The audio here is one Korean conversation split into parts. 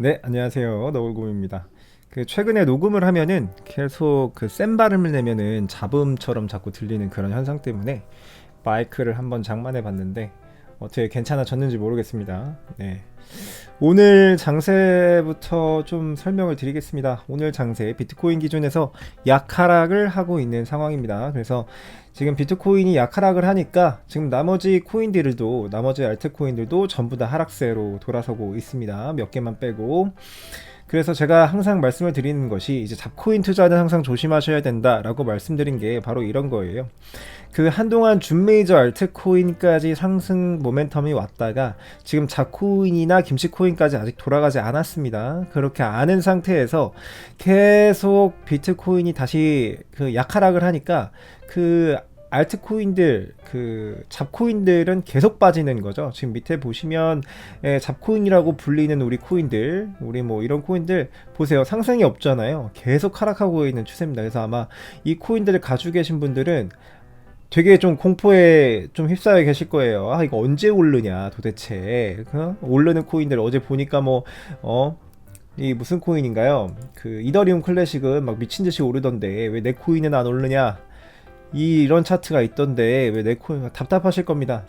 네, 안녕하세요. 너울곰입니다. 최근에 녹음을 하면은 계속 센 발음을 내면은 잡음처럼 자꾸 들리는 그런 현상 때문에 마이크를 한번 장만해 봤는데 어떻게 괜찮아졌는지 모르겠습니다. 네. 오늘 장세부터 좀 설명을 드리겠습니다. 오늘 장세 비트코인 기준에서 약하락을 하고 있는 상황입니다. 그래서 지금 비트코인이 약하락을 하니까 지금 나머지 알트코인들도 전부 다 하락세로 돌아서고 있습니다. 몇 개만 빼고. 그래서 제가 항상 말씀을 드리는 것이 이제 잡코인 투자는 항상 조심하셔야 된다라고 말씀드린 게 바로 이런 거예요. 한동안 준 메이저 알트코인까지 상승 모멘텀이 왔다가 지금 잡코인이나 김치코인까지 아직 돌아가지 않았습니다. 그렇게 아는 상태에서 계속 비트코인이 다시 약하락을 하니까 알트코인들 잡코인들은 계속 빠지는 거죠. 지금 밑에 보시면 잡코인이라고 불리는 우리 뭐 이런 코인들 보세요. 상승이 없잖아요. 계속 하락하고 있는 추세입니다. 그래서 아마 이 코인들을 가지고 계신 분들은 되게 좀 공포에 좀 휩싸여 계실 거예요. 아, 이거 언제 오르냐 도대체. 오르는 코인들 어제 보니까 이 무슨 코인인가요? 이더리움 클래식은 막 미친듯이 오르던데 왜 내 코인은 안 오르냐. 이런 차트가 있던데 왜 내 코인 답답하실 겁니다.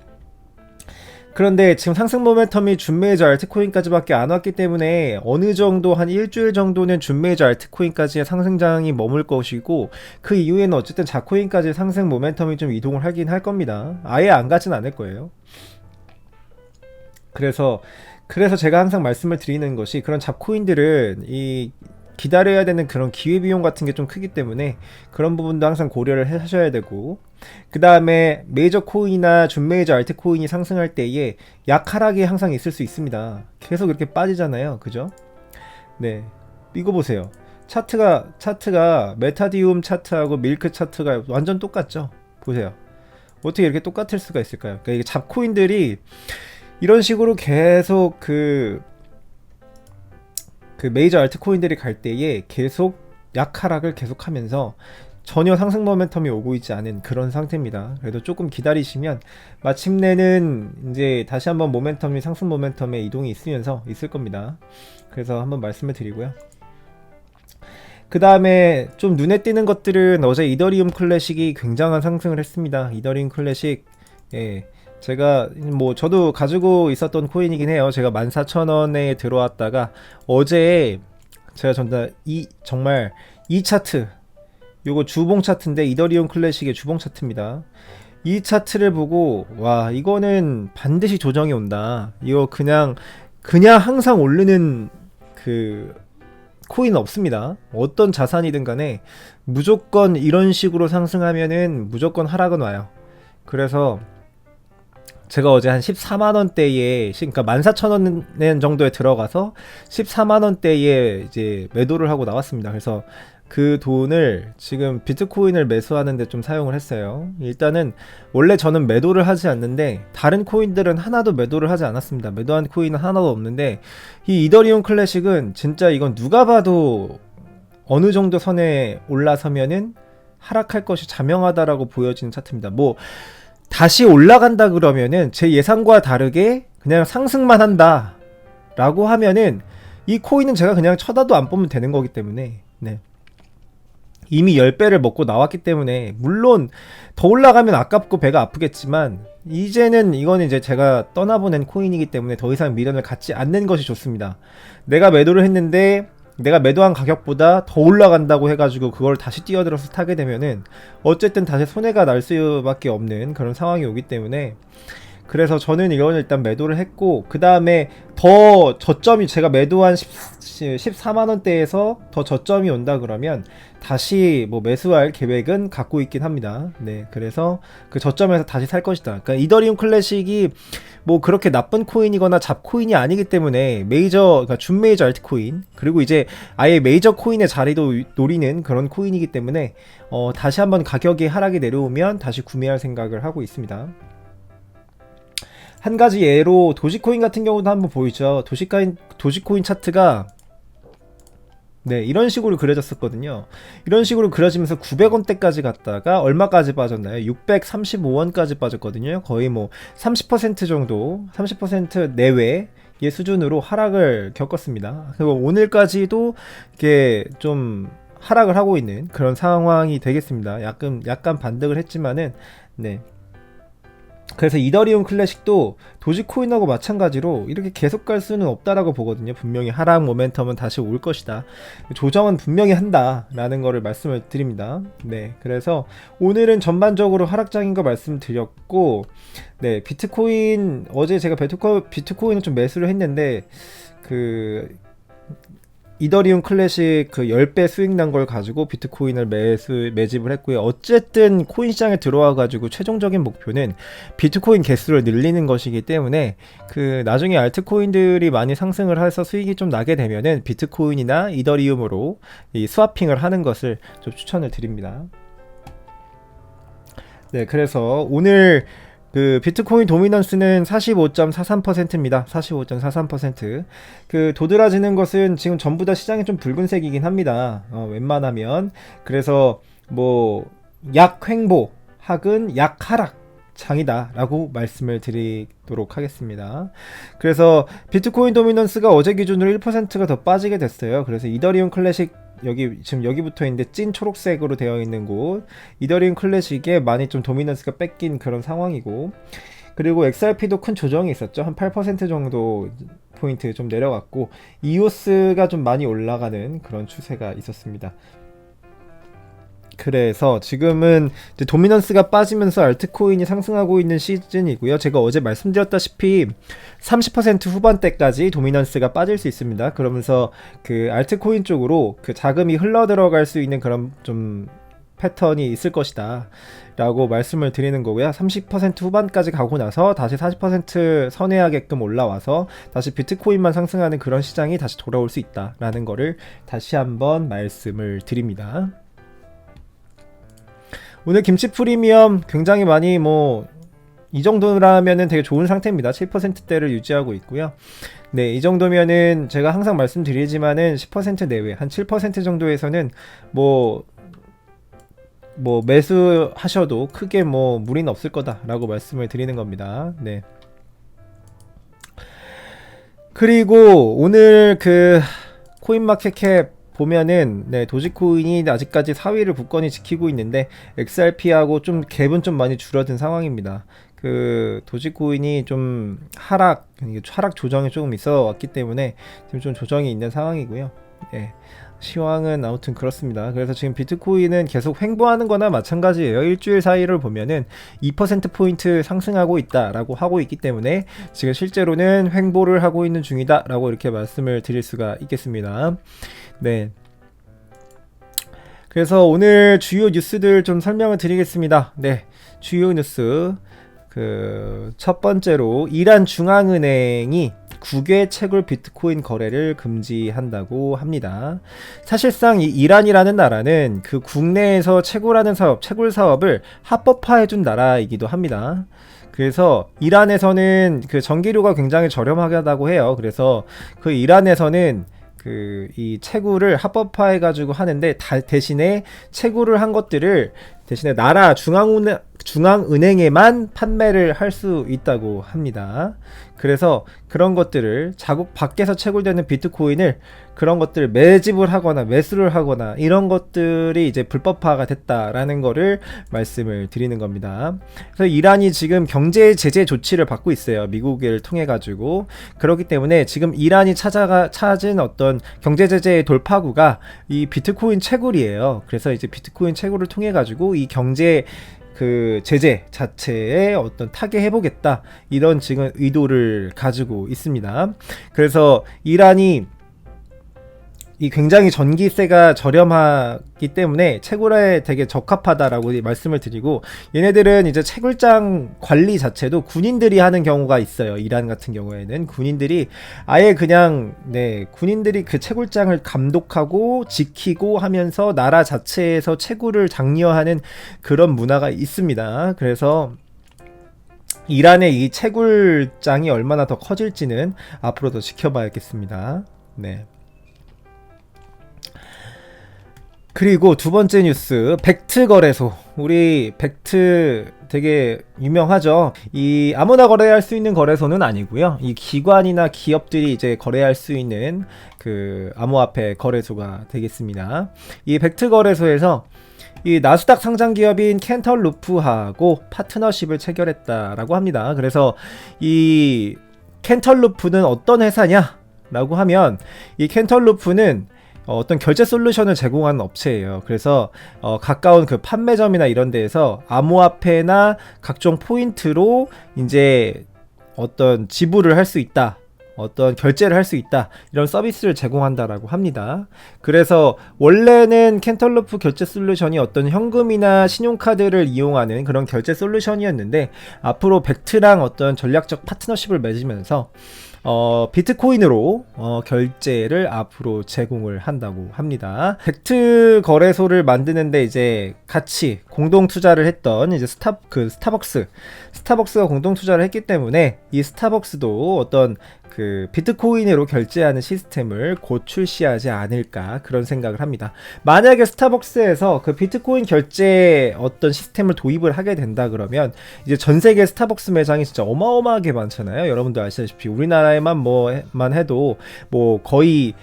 그런데 지금 상승 모멘텀이 준 메이저 알트코인까지밖에 안 왔기 때문에 어느 정도 한 일주일 정도는 준 메이저 알트코인까지의 상승장이 머물 것이고 그 이후에는 어쨌든 자코인까지 상승 모멘텀이 좀 이동을 하긴 할 겁니다. 아예 안 가진 않을 거예요. 그래서 제가 항상 말씀을 드리는 것이 그런 잡코인들은 기다려야 되는 그런 기회비용 같은 게 좀 크기 때문에 그런 부분도 항상 고려를 하셔야 되고, 그 다음에 메이저 코인이나 준 메이저 알트 코인이 상승할 때에 약하락이 항상 있을 수 있습니다. 계속 이렇게 빠지잖아요. 그죠? 네. 이거 보세요. 차트가 메타디움 차트하고 밀크 차트가 완전 똑같죠? 보세요. 어떻게 이렇게 똑같을 수가 있을까요? 그러니까 이게 잡코인들이 이런 식으로 계속 메이저 알트코인들이 갈 때에 계속 약하락을 계속하면서 전혀 상승 모멘텀이 오고 있지 않은 그런 상태입니다. 그래도 조금 기다리시면 마침내는 이제 다시 한번 상승 모멘텀의 이동이 있을 겁니다. 그래서 한번 말씀을 드리고요. 그 다음에 좀 눈에 띄는 것들은 어제 이더리움 클래식이 굉장한 상승을 했습니다. 이더리움 클래식, 예. 저도 가지고 있었던 코인이긴 해요. 제가 14,000원에 들어왔다가 어제 제가 정말 이 차트, 요거 주봉 차트인데 이더리움 클래식의 주봉 차트입니다. 이 차트를 보고 와, 이거는 반드시 조정이 온다. 이거 그냥 항상 오르는 코인 없습니다. 어떤 자산이든 간에 무조건 이런 식으로 상승하면은 무조건 하락은 와요. 그래서 제가 어제 한 14만원대에, 그러니까 14,000원 정도에 들어가서 14만원대에 이제 매도를 하고 나왔습니다. 그래서 그 돈을 지금 비트코인을 매수하는데 좀 사용을 했어요. 일단은 원래 저는 매도를 하지 않는데 다른 코인들은 하나도 매도를 하지 않았습니다. 매도한 코인은 하나도 없는데 이 이더리움 클래식은 진짜 이건 누가 봐도 어느 정도 선에 올라서면은 하락할 것이 자명하다라고 보여지는 차트입니다. 다시 올라간다 그러면은 제 예상과 다르게 그냥 상승만 한다 라고 하면은 이 코인은 제가 그냥 쳐다도 안 보면 되는 거기 때문에, 네. 이미 10배를 먹고 나왔기 때문에 물론 더 올라가면 아깝고 배가 아프겠지만 이거는 이제 제가 떠나보낸 코인이기 때문에 더 이상 미련을 갖지 않는 것이 좋습니다. 내가 매도를 했는데 내가 매도한 가격보다 더 올라간다고 해가지고 그걸 다시 뛰어들어서 타게 되면은 어쨌든 다시 손해가 날 수밖에 없는 그런 상황이 오기 때문에, 그래서 저는 이건 일단 매도를 했고, 그 다음에 더 저점이 제가 매도한 14만원대에서 더 저점이 온다 그러면 다시 매수할 계획은 갖고 있긴 합니다. 네, 그래서 그 저점에서 다시 살 것이다. 그러니까 이더리움 클래식이 그렇게 나쁜 코인이거나 잡코인이 아니기 때문에 그러니까 준 메이저 알트코인, 그리고 이제 아예 메이저 코인의 자리도 노리는 그런 코인이기 때문에 다시 한번 가격이 하락이 내려오면 다시 구매할 생각을 하고 있습니다. 한 가지 예로 도지코인 같은 경우도 한번 보이죠. 도지코인 차트가 네, 이런 식으로 그려졌었거든요. 이런 식으로 그려지면서 900원대까지 갔다가 얼마까지 빠졌나요? 635원까지 빠졌거든요. 거의 30% 정도, 30% 내외 수준으로 하락을 겪었습니다. 그리고 오늘까지도 이게 좀 하락을 하고 있는 그런 상황이 되겠습니다. 약간 반등을 했지만은 네. 그래서 이더리움 클래식도 도지코인하고 마찬가지로 이렇게 계속 갈 수는 없다라고 보거든요. 분명히 하락 모멘텀은 다시 올 것이다. 조정은 분명히 한다라는 거를 말씀을 드립니다. 네, 그래서 오늘은 전반적으로 하락장인 거 말씀드렸고, 네, 비트코인 어제 제가 비트코인을 좀 매수를 했는데 그 이더리움 클래식 그 10배 수익 난 걸 가지고 비트코인을 매집을 했고요. 어쨌든 코인 시장에 들어와 가지고 최종적인 목표는 비트코인 개수를 늘리는 것이기 때문에 그 나중에 알트코인들이 많이 상승을 해서 수익이 좀 나게 되면은 비트코인이나 이더리움으로 이 스와핑을 하는 것을 좀 추천을 드립니다. 네, 그래서 오늘 그 비트코인 도미넌스는 45.43%입니다. 45.43%. 그 도드라지는 것은 지금 전부 다 시장이 좀 붉은색이긴 합니다. 웬만하면. 그래서 뭐 약 횡보, 학은 약 하락 장이다 라고 말씀을 드리도록 하겠습니다. 그래서 비트코인 도미넌스가 어제 기준으로 1%가 더 빠지게 됐어요. 그래서 이더리움 클래식 지금 여기부터 있는데 찐 초록색으로 되어 있는 곳 이더리움 클래식에 많이 좀 도미넌스가 뺏긴 그런 상황이고, 그리고 XRP도 큰 조정이 있었죠. 한 8% 정도 포인트 좀 내려갔고, 이오스가 좀 많이 올라가는 그런 추세가 있었습니다. 그래서 지금은 이제 도미넌스가 빠지면서 알트코인이 상승하고 있는 시즌이고요. 제가 어제 말씀드렸다시피 30% 후반대까지 도미넌스가 빠질 수 있습니다. 그러면서 그 알트코인 쪽으로 그 자금이 흘러 들어갈 수 있는 그런 좀 패턴이 있을 것이다 라고 말씀을 드리는 거고요. 30% 후반까지 가고 나서 다시 40% 선회하게끔 올라와서 다시 비트코인만 상승하는 그런 시장이 다시 돌아올 수 있다 라는 거를 다시 한번 말씀을 드립니다. 오늘 김치 프리미엄 굉장히 많이 이 정도라면은 되게 좋은 상태입니다. 7%대를 유지하고 있고요. 네, 이 정도면은 제가 항상 말씀드리지만은 10% 내외, 한 7% 정도에서는 매수하셔도 크게 무리는 없을 거다라고 말씀을 드리는 겁니다. 네. 그리고 오늘 그 코인마켓캡 보면은 네, 도지코인이 아직까지 4위를 굳건히 지키고 있는데 XRP하고 좀 갭은 좀 많이 줄어든 상황입니다. 그 도지코인이 좀 하락 조정이 조금 있어 왔기 때문에 지금 좀 조정이 있는 상황이고요. 네. 시황은 아무튼 그렇습니다. 그래서 지금 비트코인은 계속 횡보하는 거나 마찬가지예요. 일주일 사이를 보면은 2%포인트 상승하고 있다라고 하고 있기 때문에 지금 실제로는 횡보를 하고 있는 중이다 라고 이렇게 말씀을 드릴 수가 있겠습니다. 네. 그래서 오늘 주요 뉴스들 좀 설명을 드리겠습니다. 네. 주요 뉴스. 첫 번째로 이란 중앙은행이 국외 채굴 비트코인 거래를 금지한다고 합니다. 사실상 이 이란이라는 나라는 그 국내에서 채굴 사업을 합법화해준 나라이기도 합니다. 그래서 이란에서는 그 전기료가 굉장히 저렴하다고 해요. 그래서 그 이란에서는 이 채굴을 합법화해가지고 하는데 대신에 채굴을 한 것들을 대신에 나라 중앙은행에만 판매를 할 수 있다고 합니다. 그래서 그런 것들을 자국 밖에서 채굴되는 비트코인을 그런 것들을 매집을 하거나 매수를 하거나 이런 것들이 이제 불법화가 됐다라는 거를 말씀을 드리는 겁니다. 그래서 이란이 지금 경제 제재 조치를 받고 있어요. 미국을 통해 가지고. 그렇기 때문에 지금 이란이 찾은 어떤 경제 제재의 돌파구가 이 비트코인 채굴이에요. 그래서 이제 비트코인 채굴을 통해 가지고 이 경제 제재 자체에 어떤 타개해보겠다 이런 지금 의도를 가지고 있습니다. 그래서 이란이 굉장히 전기세가 저렴하기 때문에 채굴에 되게 적합하다라고 말씀을 드리고, 얘네들은 이제 채굴장 관리 자체도 군인들이 하는 경우가 있어요. 이란 같은 경우에는 군인들이 아예 그냥 군인들이 그 채굴장을 감독하고 지키고 하면서 나라 자체에서 채굴을 장려하는 그런 문화가 있습니다. 그래서 이란의 이 채굴장이 얼마나 더 커질지는 앞으로도 지켜봐야겠습니다. 네. 그리고 두 번째 뉴스, 벡트 거래소. 우리 벡트 되게 유명하죠. 이 아무나 거래할 수 있는 거래소는 아니고요. 이 기관이나 기업들이 이제 거래할 수 있는 그 암호화폐 거래소가 되겠습니다. 이 벡트 거래소에서 이 나스닥 상장 기업인 캔털루프하고 파트너십을 체결했다라고 합니다. 그래서 이 캔털루프는 어떤 회사냐? 라고 하면 이 캔털루프는 어떤 결제 솔루션을 제공하는 업체예요. 그래서 가까운 그 판매점이나 이런 데에서 암호화폐나 각종 포인트로 이제 어떤 지불을 할 수 있다, 어떤 결제를 할 수 있다, 이런 서비스를 제공한다라고 합니다. 그래서 원래는 캔털루프 결제 솔루션이 어떤 현금이나 신용카드를 이용하는 그런 결제 솔루션이었는데, 앞으로 벡트랑 어떤 전략적 파트너십을 맺으면서 비트코인으로 결제를 앞으로 제공을 한다고 합니다. 벡트 거래소를 만드는데 이제 같이 공동 투자를 했던 이제 스타벅스가 공동 투자를 했기 때문에 이 스타벅스도 어떤 그 비트코인으로 결제하는 시스템을 곧 출시하지 않을까, 그런 생각을 합니다. 만약에 스타벅스에서 그 비트코인 결제 어떤 시스템을 도입을 하게 된다 그러면 이제 전 세계 스타벅스 매장이 진짜 어마어마하게 많잖아요. 여러분들 아시다시피 우리나라에만 해도 뭐 거의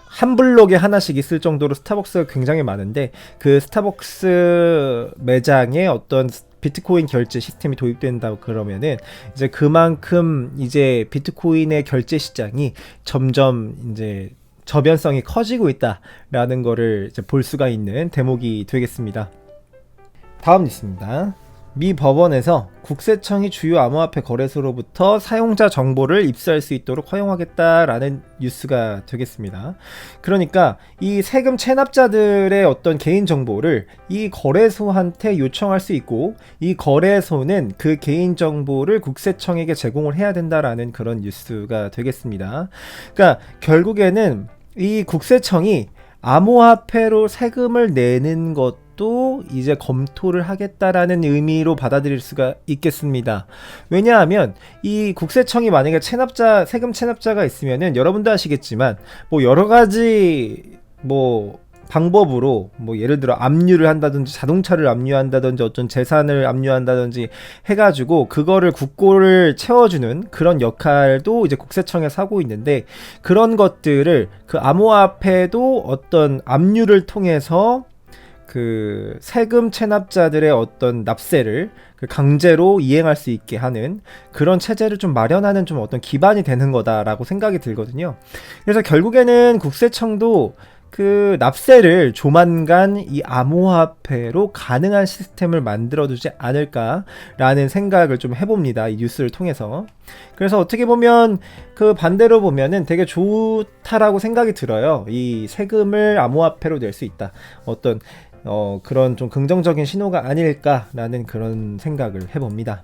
한 블록에 하나씩 있을 정도로 스타벅스가 굉장히 많은데, 그 스타벅스 매장에 어떤 비트코인 결제 시스템이 도입된다 그러면은 이제 그만큼 이제 비트코인의 결제 시장이 점점 이제 저변성이 커지고 있다라는 거를 이제 볼 수가 있는 대목이 되겠습니다. 다음 뉴스입니다. 미 법원에서 국세청이 주요 암호화폐 거래소로부터 사용자 정보를 입수할 수 있도록 허용하겠다라는 뉴스가 되겠습니다. 그러니까 이 세금 체납자들의 어떤 개인 정보를 이 거래소한테 요청할 수 있고, 이 거래소는 그 개인 정보를 국세청에게 제공을 해야 된다라는 그런 뉴스가 되겠습니다. 그러니까 결국에는 이 국세청이 암호화폐로 세금을 내는 것도 이제 검토를 하겠다라는 의미로 받아들일 수가 있겠습니다. 왜냐하면 이 국세청이 만약에 세금 체납자가 있으면은 여러분도 아시겠지만 뭐 여러 가지 뭐 방법으로 뭐 예를 들어 압류를 한다든지 자동차를 압류한다든지 어떤 재산을 압류한다든지 해가지고 그거를 국고를 채워주는 그런 역할도 이제 국세청에서 하고 있는데, 그런 것들을 그 암호화폐도 어떤 압류를 통해서 그 세금 체납자들의 어떤 납세를 그 강제로 이행할 수 있게 하는 그런 체제를 좀 마련하는 좀 어떤 기반이 되는 거다라고 생각이 들거든요. 그래서 결국에는 국세청도 그 납세를 조만간 이 암호화폐로 가능한 시스템을 만들어두지 않을까라는 생각을 좀 해봅니다. 이 뉴스를 통해서. 그래서 어떻게 보면 그 반대로 보면은 되게 좋다라고 생각이 들어요. 이 세금을 암호화폐로 낼 수 있다. 어떤 그런 좀 긍정적인 신호가 아닐까라는 그런 생각을 해봅니다.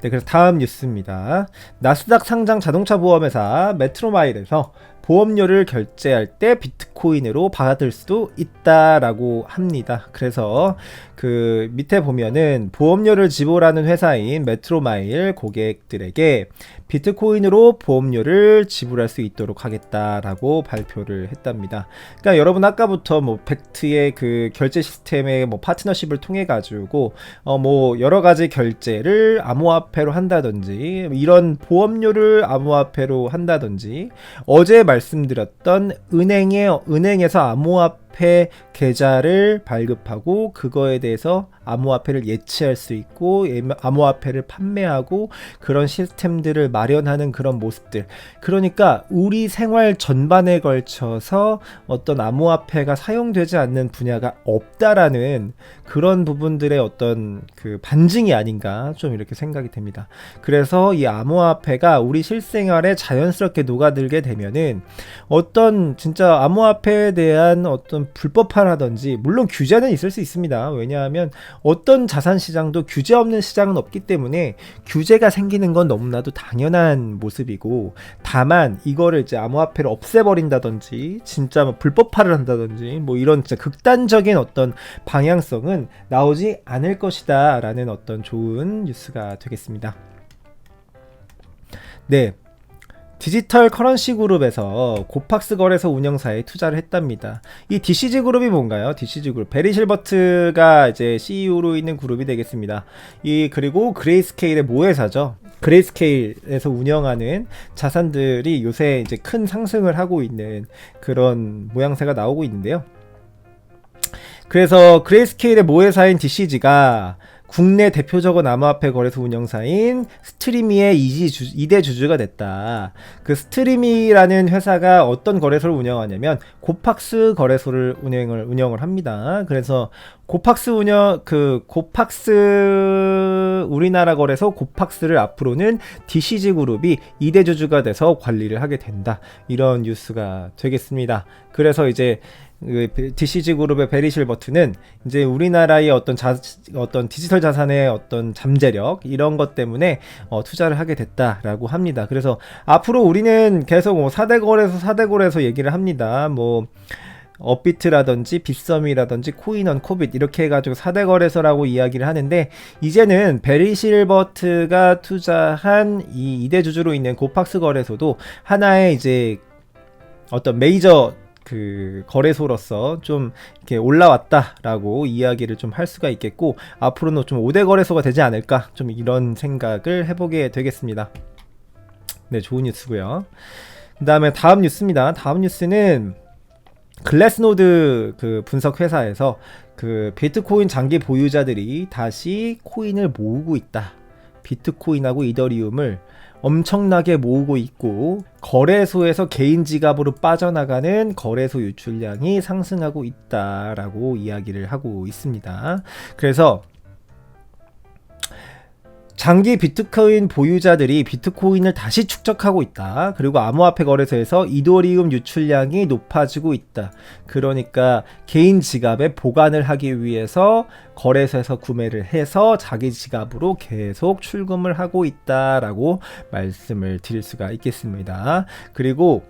네, 그래서 다음 뉴스입니다. 나스닥 상장 자동차 보험회사 메트로마일에서 보험료를 결제할 때 비트코인으로 받을 수도 있다라고 합니다. 그래서 그 밑에 보면은 보험료를 지불하는 회사인 메트로마일 고객들에게 비트코인으로 보험료를 지불할 수 있도록 하겠다라고 발표를 했답니다. 그러니까 여러분 아까부터 뭐 벡트의 그 결제 시스템의 뭐 파트너십을 통해 가지고 뭐 여러 가지 결제를 암호화폐로 한다든지, 이런 보험료를 암호화폐로 한다든지, 어제 말씀드렸던 은행에서 암호화폐 계좌를 발급하고 그거에 대해서 암호화폐를 예치할 수 있고 암호화폐를 판매하고 그런 시스템들을 마련하는 그런 모습들. 그러니까 우리 생활 전반에 걸쳐서 어떤 암호화폐가 사용되지 않는 분야가 없다라는 그런 부분들의 어떤 그 반증이 아닌가, 좀 이렇게 생각이 됩니다. 그래서 이 암호화폐가 우리 실생활에 자연스럽게 녹아들게 되면은 어떤 진짜 암호화폐에 대한 어떤 불법화라든지, 물론 규제는 있을 수 있습니다. 왜냐하면 어떤 자산 시장도 규제 없는 시장은 없기 때문에 규제가 생기는 건 너무나도 당연한 모습이고, 다만 이거를 이제 암호화폐를 없애버린다든지 진짜 뭐 불법화를 한다든지 뭐 이런 진짜 극단적인 어떤 방향성은 나오지 않을 것이다 라는 어떤 좋은 뉴스가 되겠습니다. 네, 디지털 커런시 그룹에서 고팍스 거래소 운영사에 투자를 했답니다. 이 DCG 그룹이 뭔가요? DCG 그룹. 베리 실버트가 이제 CEO로 있는 그룹이 되겠습니다. 그리고 그레이스케일의 모회사죠. 그레이스케일에서 운영하는 자산들이 요새 이제 큰 상승을 하고 있는 그런 모양새가 나오고 있는데요. 그래서 그레이스케일의 모회사인 DCG가 국내 대표적인 암호화폐 거래소 운영사인 스트리미의 2대 주주가 됐다. 그 스트리미라는 회사가 어떤 거래소를 운영하냐면 고팍스 거래소를 운영을 합니다. 그래서 고팍스 우리나라 거래소 고팍스를 앞으로는 DCG 그룹이 2대 주주가 돼서 관리를 하게 된다. 이런 뉴스가 되겠습니다. 그래서 이제 DCG 그룹의 베리 실버트는 이제 우리나라의 어떤 디지털 자산의 어떤 잠재력 이런 것 때문에 투자를 하게 됐다라고 합니다. 그래서 앞으로 우리는 계속 4대 거래소 얘기를 합니다. 뭐 업비트라든지 빗썸이라든지 코인언코빗 이렇게 해가지고 4대 거래소라고 이야기를 하는데, 이제는 베리 실버트가 투자한 이 2대 주주로 있는 고팍스 거래소도 하나의 이제 어떤 메이저 거래소로서 좀 이렇게 올라왔다라고 이야기를 좀 할 수가 있겠고, 앞으로는 좀 5대 거래소가 되지 않을까, 좀 이런 생각을 해보게 되겠습니다. 네, 좋은 뉴스고요. 그 다음에 다음 뉴스입니다. 다음 뉴스는 글래스노드 분석 회사에서 비트코인 장기 보유자들이 다시 코인을 모으고 있다. 비트코인하고 이더리움을 엄청나게 모으고 있고, 거래소에서 개인 지갑으로 빠져나가는 거래소 유출량이 상승하고 있다라고 이야기를 하고 있습니다. 그래서 장기 비트코인 보유자들이 비트코인을 다시 축적하고 있다. 그리고 암호화폐 거래소에서 이더리움 유출량이 높아지고 있다. 그러니까 개인 지갑에 보관을 하기 위해서 거래소에서 구매를 해서 자기 지갑으로 계속 출금을 하고 있다라고 말씀을 드릴 수가 있겠습니다. 그리고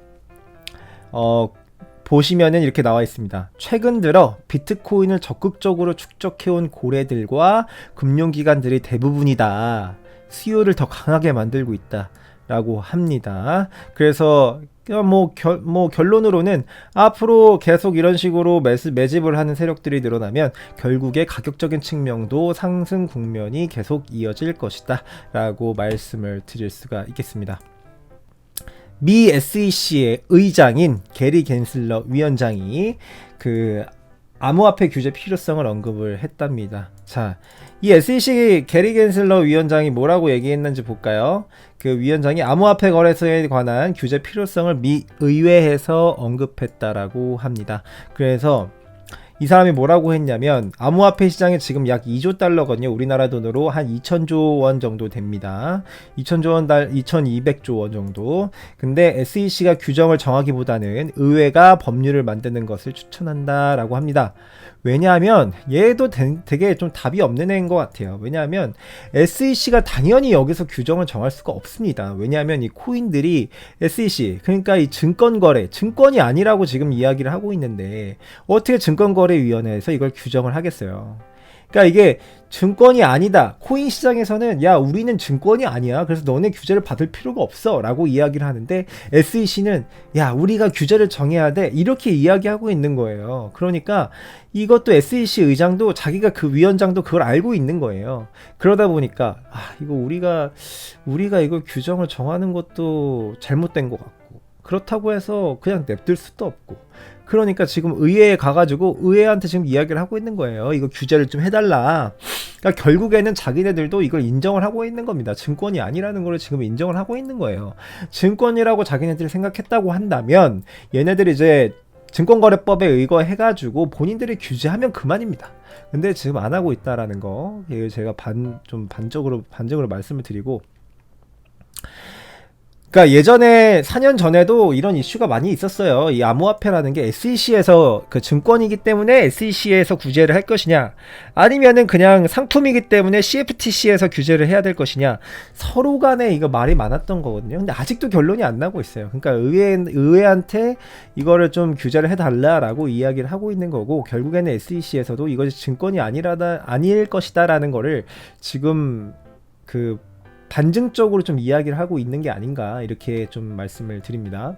보시면은 이렇게 나와 있습니다. 최근 들어 비트코인을 적극적으로 축적해온 고래들과 금융기관들이 대부분이다. 수요를 더 강하게 만들고 있다. 라고 합니다. 그래서 결론으로는 앞으로 계속 이런 식으로 매집을 하는 세력들이 늘어나면 결국에 가격적인 측면도 상승 국면이 계속 이어질 것이다. 라고 말씀을 드릴 수가 있겠습니다. 미 SEC의 의장인 게리 겐슬러 위원장이 암호화폐 규제 필요성을 언급을 했답니다. 자, 이 SEC 게리 겐슬러 위원장이 뭐라고 얘기했는지 볼까요? 그 위원장이 암호화폐 거래소에 관한 규제 필요성을 미 의회에서 언급했다라고 합니다. 그래서 이 사람이 뭐라고 했냐면, 암호화폐 시장이 지금 약 2조 달러거든요. 우리나라 돈으로 한 2천조 원 정도 됩니다. 2천조 원 2,200조 원 정도. 근데 SEC가 규정을 정하기보다는 의회가 법률을 만드는 것을 추천한다라고 합니다. 왜냐하면 얘도 되게 좀 답이 없는 애인 것 같아요. 왜냐하면 SEC가 당연히 여기서 규정을 정할 수가 없습니다. 왜냐하면 이 코인들이 SEC, 그러니까 이 증권이 아니라고 지금 이야기를 하고 있는데 어떻게 증권거래위원회에서 이걸 규정을 하겠어요. 그러니까 이게 증권이 아니다. 코인 시장에서는 야, 우리는 증권이 아니야. 그래서 너네 규제를 받을 필요가 없어. 라고 이야기를 하는데 SEC는 야, 우리가 규제를 정해야 돼. 이렇게 이야기하고 있는 거예요. 그러니까 이것도 SEC 의장도 자기가 위원장도 그걸 알고 있는 거예요. 그러다 보니까 이거 우리가 이걸 규정을 정하는 것도 잘못된 것 같고, 그렇다고 해서 그냥 냅둘 수도 없고, 그러니까 지금 의회에 가가지고 의회한테 지금 이야기를 하고 있는 거예요. 이거 규제를 좀 해달라. 그러니까 결국에는 자기네들도 이걸 인정을 하고 있는 겁니다. 증권이 아니라는 걸 지금 인정을 하고 있는 거예요. 증권이라고 자기네들이 생각했다고 한다면 얘네들이 이제 증권거래법에 의거해가지고 본인들이 규제하면 그만입니다. 근데 지금 안 하고 있다라는 거, 제가 반적으로 말씀을 드리고, 그러니까 예전에 4년 전에도 이런 이슈가 많이 있었어요. 이 암호화폐라는 게 SEC에서 증권이기 때문에 SEC에서 규제를 할 것이냐, 아니면은 그냥 상품이기 때문에 CFTC에서 규제를 해야 될 것이냐, 서로 간에 이거 말이 많았던 거거든요. 근데 아직도 결론이 안 나고 있어요. 그러니까 의회한테 이거를 좀 규제를 해달라라고 이야기를 하고 있는 거고, 결국에는 SEC에서도 이것이 증권이 아닐 것이다라는 거를 지금 반증적으로 좀 이야기를 하고 있는 게 아닌가 이렇게 좀 말씀을 드립니다.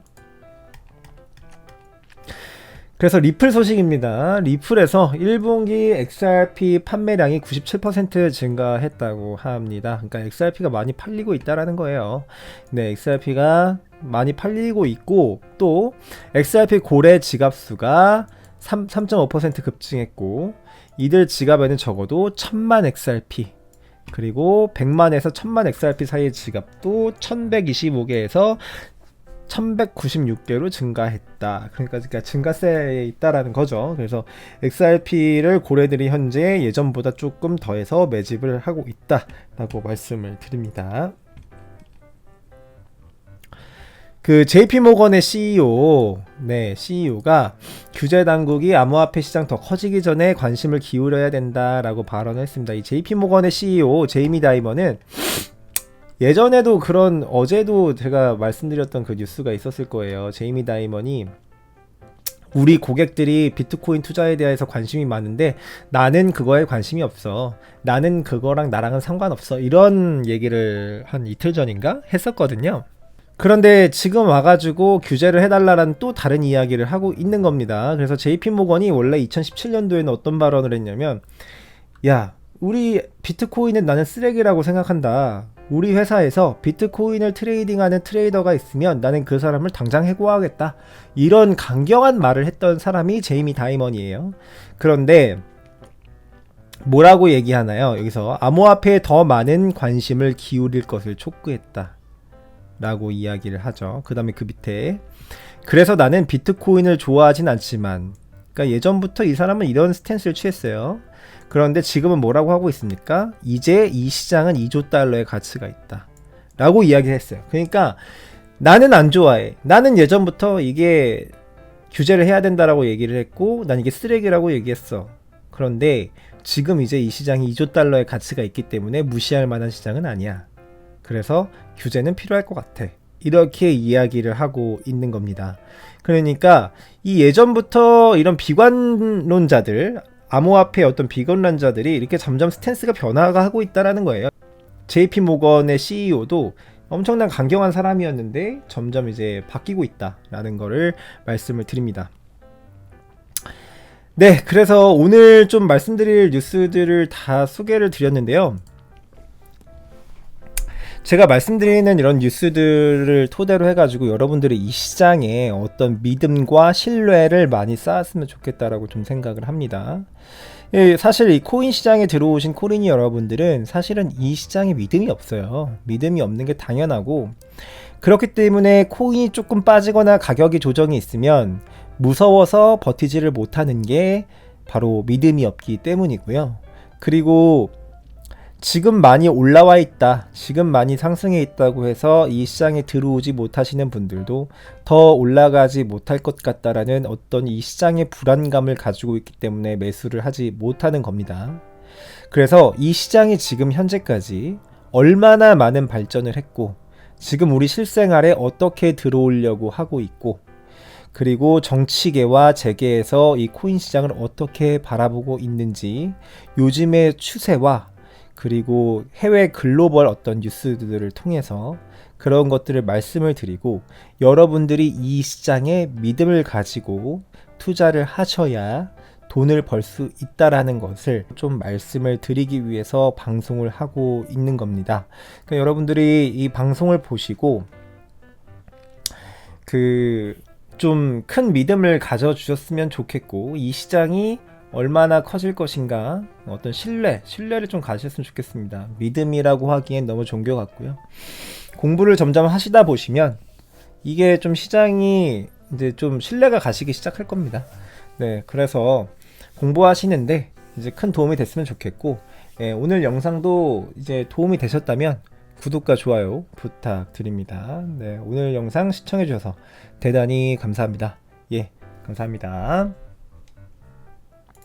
그래서 리플 소식입니다. 리플에서 1분기 XRP 판매량이 97% 증가했다고 합니다. 그러니까 XRP가 많이 팔리고 있다라는 거예요. 네, XRP가 많이 팔리고 있고 또 XRP 고래 지갑수가 3.5% 급증했고 이들 지갑에는 적어도 1000만 XRP 그리고 100만에서 1000만 XRP 사이의 지갑도 1125개에서 1196개로 증가했다. 그러니까 증가세에 있다라는 거죠. 그래서 XRP를 고래들이 현재 예전보다 조금 더해서 매집을 하고 있다라고 말씀을 드립니다. 그 JP모건의 CEO, CEO가 규제 당국이 암호화폐 시장 더 커지기 전에 관심을 기울여야 된다라고 발언을 했습니다. 이 JP모건의 CEO 제이미 다이먼은 예전에도 어제도 제가 말씀드렸던 그 뉴스가 있었을 거예요. 제이미 다이먼이 우리 고객들이 비트코인 투자에 대해서 관심이 많은데 나는 그거에 관심이 없어. 나는 그거랑 나랑은 상관없어. 이런 얘기를 한 이틀 전인가 했었거든요. 그런데 지금 와가지고 규제를 해달라는 또 다른 이야기를 하고 있는 겁니다. 그래서 JP모건이 원래 2017년도에는 어떤 발언을 했냐면 야, 우리 비트코인은 나는 쓰레기라고 생각한다. 우리 회사에서 비트코인을 트레이딩하는 트레이더가 있으면 나는 그 사람을 당장 해고하겠다. 이런 강경한 말을 했던 사람이 제이미 다이먼이에요. 그런데 뭐라고 얘기하나요? 여기서 암호화폐에 더 많은 관심을 기울일 것을 촉구했다 라고 이야기를 하죠. 그 다음에 그 밑에 그래서 나는 비트코인을 좋아하진 않지만, 그러니까 예전부터 이 사람은 이런 스탠스를 취했어요. 그런데 지금은 뭐라고 하고 있습니까? 이제 이 시장은 2조 달러의 가치가 있다 라고 이야기를 했어요. 그러니까 나는 안 좋아해. 나는 예전부터 이게 규제를 해야 된다라고 얘기를 했고 난 이게 쓰레기라고 얘기했어. 그런데 지금 이제 이 시장이 2조 달러의 가치가 있기 때문에 무시할 만한 시장은 아니야. 그래서 규제는 필요할 것 같아. 이렇게 이야기를 하고 있는 겁니다. 그러니까 이 예전부터 이런 비관론자들, 암호화폐의 어떤 비관론자들이 이렇게 점점 스탠스가 변화하고 있다라는 거예요. JP모건의 CEO도 엄청난 강경한 사람이었는데 점점 이제 바뀌고 있다라는 거를 말씀을 드립니다. 네, 그래서 오늘 좀 말씀드릴 뉴스들을 다 소개를 드렸는데요. 제가 말씀드리는 이런 뉴스들을 토대로 해가지고 여러분들이 이 시장에 어떤 믿음과 신뢰를 많이 쌓았으면 좋겠다라고 좀 생각을 합니다. 예, 사실 이 코인 시장에 들어오신 코린이 여러분들은 사실은 이 시장에 믿음이 없어요. 믿음이 없는 게 당연하고, 그렇기 때문에 코인이 조금 빠지거나 가격이 조정이 있으면 무서워서 버티지를 못하는 게 바로 믿음이 없기 때문이고요. 그리고 지금 많이 올라와 있다, 지금 많이 상승해 있다고 해서 이 시장에 들어오지 못하시는 분들도 더 올라가지 못할 것 같다라는 어떤 이 시장의 불안감을 가지고 있기 때문에 매수를 하지 못하는 겁니다. 그래서 이 시장이 지금 현재까지 얼마나 많은 발전을 했고 지금 우리 실생활에 어떻게 들어오려고 하고 있고, 그리고 정치계와 재계에서 이 코인 시장을 어떻게 바라보고 있는지, 요즘의 추세와 그리고 해외 글로벌 어떤 뉴스들을 통해서 그런 것들을 말씀을 드리고, 여러분들이 이 시장에 믿음을 가지고 투자를 하셔야 돈을 벌 수 있다라는 것을 좀 말씀을 드리기 위해서 방송을 하고 있는 겁니다. 그러니까 여러분들이 이 방송을 보시고 좀 큰 믿음을 가져주셨으면 좋겠고, 이 시장이 얼마나 커질 것인가, 어떤 신뢰를 좀 가지셨으면 좋겠습니다. 믿음이라고 하기엔 너무 종교 같고요. 공부를 점점 하시다 보시면 이게 좀 시장이 이제 좀 신뢰가 가시기 시작할 겁니다. 네, 그래서 공부하시는데 이제 큰 도움이 됐으면 좋겠고, 오늘 영상도 이제 도움이 되셨다면 구독과 좋아요 부탁드립니다. 네, 오늘 영상 시청해 주셔서 대단히 감사합니다. 예, 감사합니다.